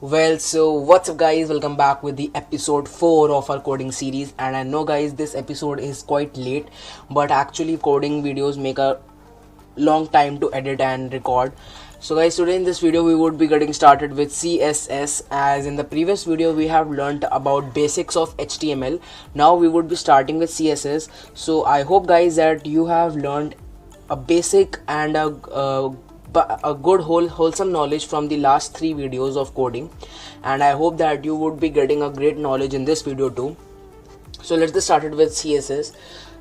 Well, so what's up guys, welcome back with the episode 4 of our coding series. And I know guys, this episode is quite late, but actually coding videos make a long time to edit and record. So guys, today in this video we would be getting started with CSS. As in the previous video we have learned about basics of HTML. Now we would be starting with CSS. So I hope guys that you have learned a basic and a good wholesome knowledge from the last 3 videos of coding, and I hope that you would be getting a great knowledge in this video too. So let's get started with CSS.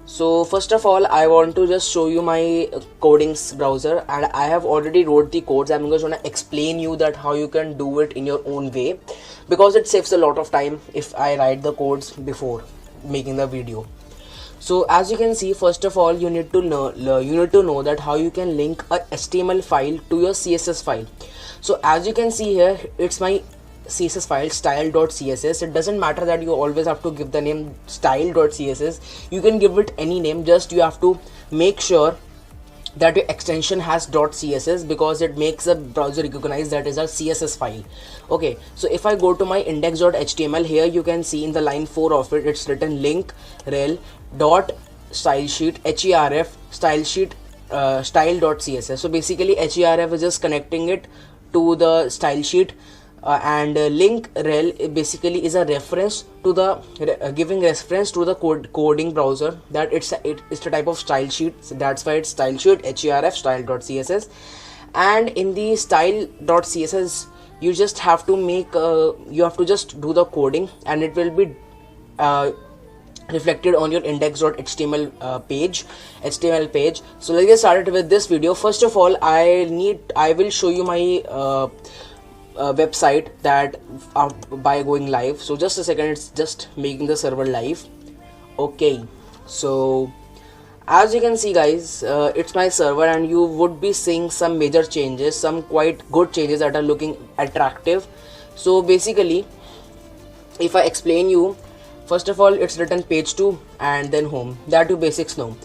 So first of all, I want to just show you my coding browser, and I have already wrote the codes. I'm just gonna explain you that how you can do it in your own way, because it saves a lot of time if I write the codes before making the video. So as you can see, first of all, you need to know that how you can link a HTML file to your CSS file. So as you can see here, it's my CSS file style.css. It doesn't matter that you always have to give the name style.css. You can give it any name, just you have to make sure that your extension has .css, because it makes the browser recognize that is a CSS file. Okay, so if I go to my index.html, here you can see in the line 4 of it, it's written link rel dot stylesheet href stylesheet style.css. So basically href is just connecting it to the stylesheet, and link rel basically is a reference to the giving reference to the coding browser, that it's the type of style sheet. So that's why it's stylesheet href style.css. and in the style.css you just have to make you have to just do the coding, and it will be reflected on your index.html page. So let's get started with this video. First of all, I will show you my website that by going live. So just a second, it's just making the server live. Okay, so as you can see guys, it's my server, and you would be seeing some major changes, some quite good changes that are looking attractive. So basically, if I explain you, first of all, it's written page 2 and then home, that you basics know.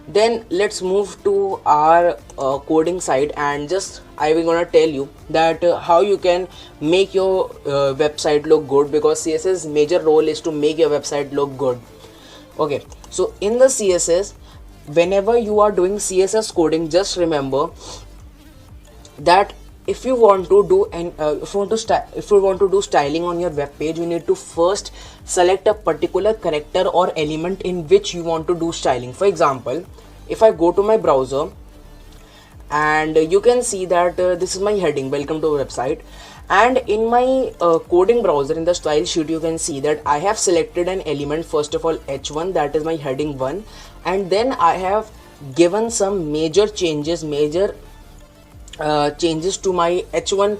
Then let's move to our coding side, and just I will gonna tell you that how you can make your website look good, because CSS major role is to make your website look good. Okay, so in the CSS, whenever you are doing CSS coding, just remember that if you want to do if you want to do styling on your web page, you need to first select a particular character or element in which you want to do styling. For example, if I go to my browser, and you can see that this is my heading, welcome to our website, and in my coding browser in the style sheet you can see that I have selected an element, first of all h1, that is my heading 1, and then I have given some major changes to my h1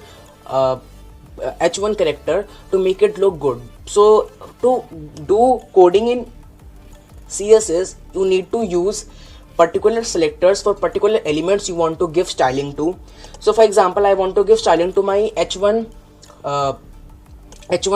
character to make it look good. So to do coding in CSS, you need to use particular selectors for particular elements you want to give styling to. So for example, I want to give styling to my h1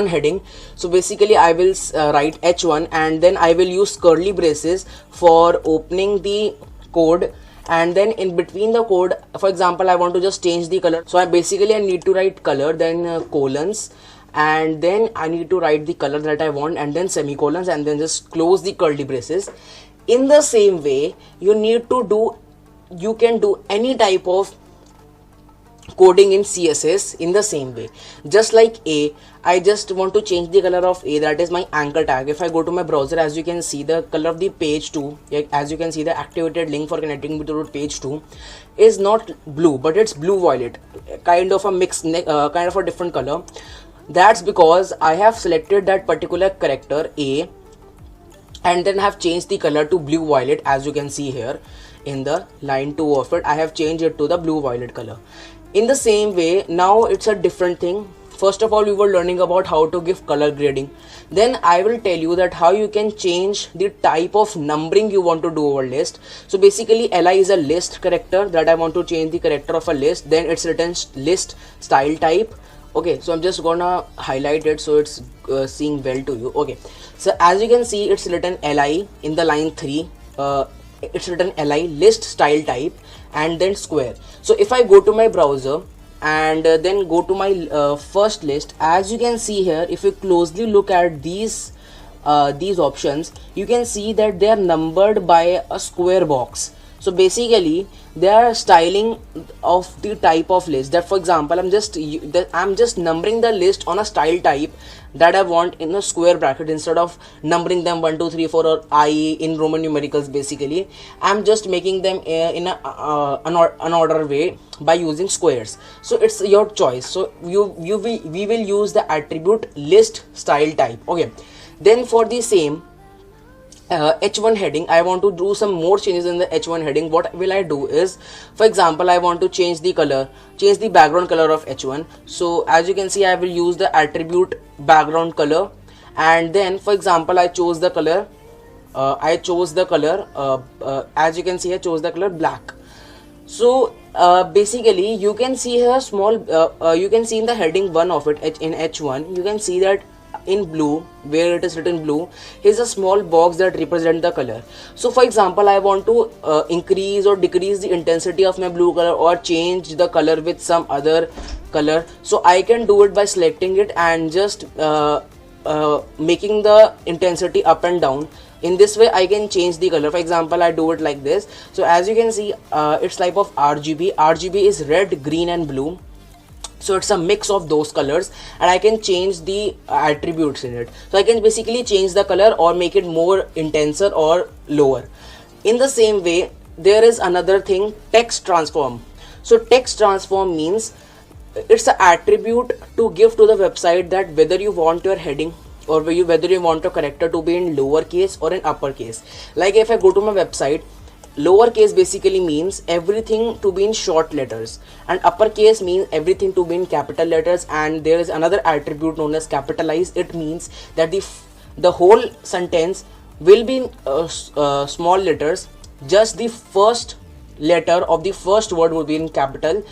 heading. So basically I will write h1, and then I will use curly braces for opening the code, and then in between the code, for example, I want to just change the color. So I need to write color, then colons, and then I need to write the color that I want, and then semicolons, and then just close the curly braces. In the same way, you can do any type of coding in CSS in the same way. Just like A, I just want to change the color of A, that is my anchor tag. If I go to my browser, as you can see, the color of the page 2, as you can see, the activated link for connecting me to page 2 is not blue, but it's blue violet, kind of a mix, kind of a different color. That's because I have selected that particular character A, and then have changed the color to blue violet. As you can see here in the line 2 of it, I have changed it to the blue violet color. In the same way, now it's a different thing. First of all, we were learning about how to give color grading. Then I will tell you that how you can change the type of numbering you want to do over list. So basically li is a list character that I want to change the character of a list. Then it's written list style type. Okay, so I'm just gonna highlight it so it's seeing well to you. Okay, so as you can see, it's written li in the line 3. It's written li list style type, and then square. So if I go to my browser and then go to my first list. As you can see here, if you closely look at these options, you can see that they are numbered by a square box. So basically they are styling of the type of list. That for example, I'm just numbering the list on a style type that I want in a square bracket, instead of numbering them 1 2 3 4 or I in Roman numericals. Basically I'm just making them in an order way by using squares. So it's your choice. So we will use the attribute list style type. Okay, then for the same h1 heading, I want to do some more changes in the h1 heading. What will I do is, for example, I want to change the background color of h1. So as you can see, I will use the attribute background color, and then for example I chose the color as you can see, I chose the color black. So basically you can see here you can see in the heading 1 of it, in h1, you can see that in blue, where it is written blue, is a small box that represents the color. So for example, I want to increase or decrease the intensity of my blue color, or change the color with some other color. So I can do it by selecting it and just making the intensity up and down. In this way I can change the color. For example, I do it like this. So as you can see, it's type of RGB. RGB is red, green and blue. So it's a mix of those colors, and I can change the attributes in it. So I can basically change the color or make it more intenser or lower. In the same way, there is another thing, text transform. So text transform means it's an attribute to give to the website that whether you want your heading or whether you want a character to be in lowercase or in uppercase. Like if I go to my website, lowercase basically means everything to be in short letters, and uppercase means everything to be in capital letters, and there is another attribute known as capitalize. It means that the whole sentence will be in small letters, just the first letter of the first word will be in capital.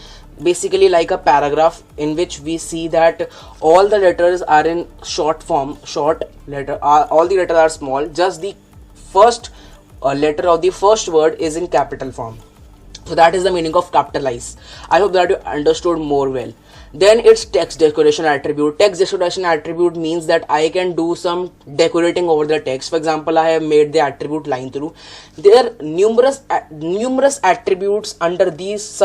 Basically like a paragraph in which we see that all the letters are in short form, all the letters are small, just the first letter of the first word is in capital form. So that is the meaning of capitalize. I hope that you understood more well. Then it's text decoration attribute. Text decoration attribute means that I can do some decorating over the text. For example, I have made the attribute line through. There are numerous attributes under these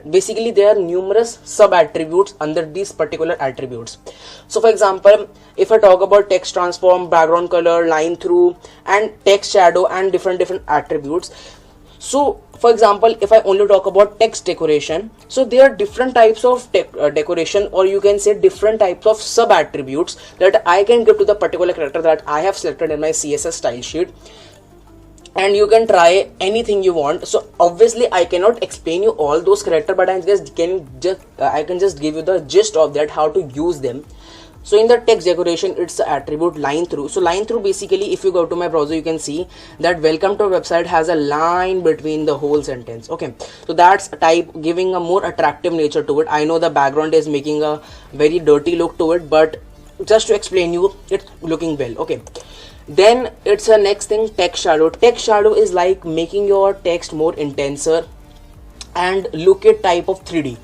basically there are numerous sub attributes under these particular attributes. So for example, if I talk about text transform, background color, line through and text shadow and different attributes. So for example, if I only talk about text decoration, so there are different types of decoration, or you can say different types of sub attributes that I can give to the particular character that I have selected in my CSS style sheet. And you can try anything you want. So obviously I cannot explain you all those characters, but I can just give you the gist of that, how to use them. So in the text decoration, it's the attribute line through. So line through, basically if you go to my browser, you can see that welcome to our website has a line between the whole sentence. Okay, so that's a type giving a more attractive nature to it. I know the background is making a very dirty look to it, but just to explain you, it's looking well. Okay, then it's a next thing, text shadow. Text shadow is like making your text more intenser and look at type of 3D.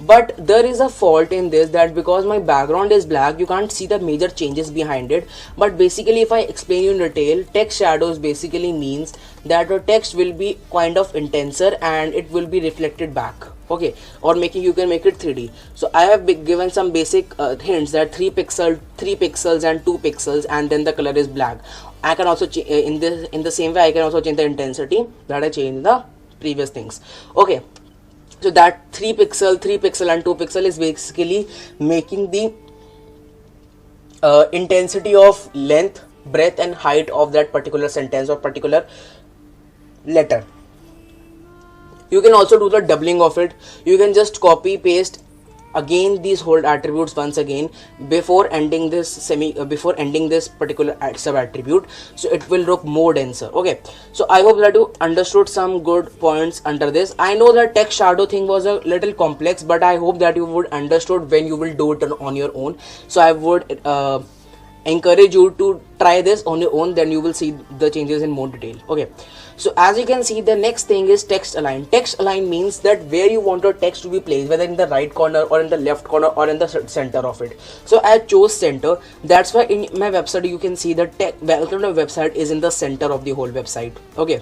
But there is a fault in this, that because my background is black, you can't see the major changes behind it. But basically if I explain you in detail, text shadows basically means that your text will be kind of intenser and it will be reflected back. Okay, or you can make it 3D. So I have given some basic hints that 3 pixels and 2 pixels, and then the color is black. I can also in the same way I can also change the intensity that I changed the previous things. Okay, so that 3 pixel and 2 pixel is basically making the intensity of length, breadth and height of that particular sentence or particular letter. You can also do the doubling of it. You can just copy paste again these whole attributes once again before ending this particular sub attribute, so it will look more denser. Okay, so I hope that you understood some good points under this. I know that text shadow thing was a little complex, but I hope that you would understood when you will do it on your own. So I would encourage you to try this on your own, then you will see the changes in more detail. Okay, so as you can see, the next thing is text align. Text align means that where you want your text to be placed, whether in the right corner or in the left corner or in the center of it. So I chose center. That's why in my website you can see the welcome to website is in the center of the whole website. Okay,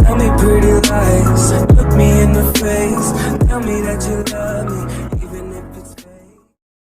Tell me pretty lies, look me in the face, tell me that you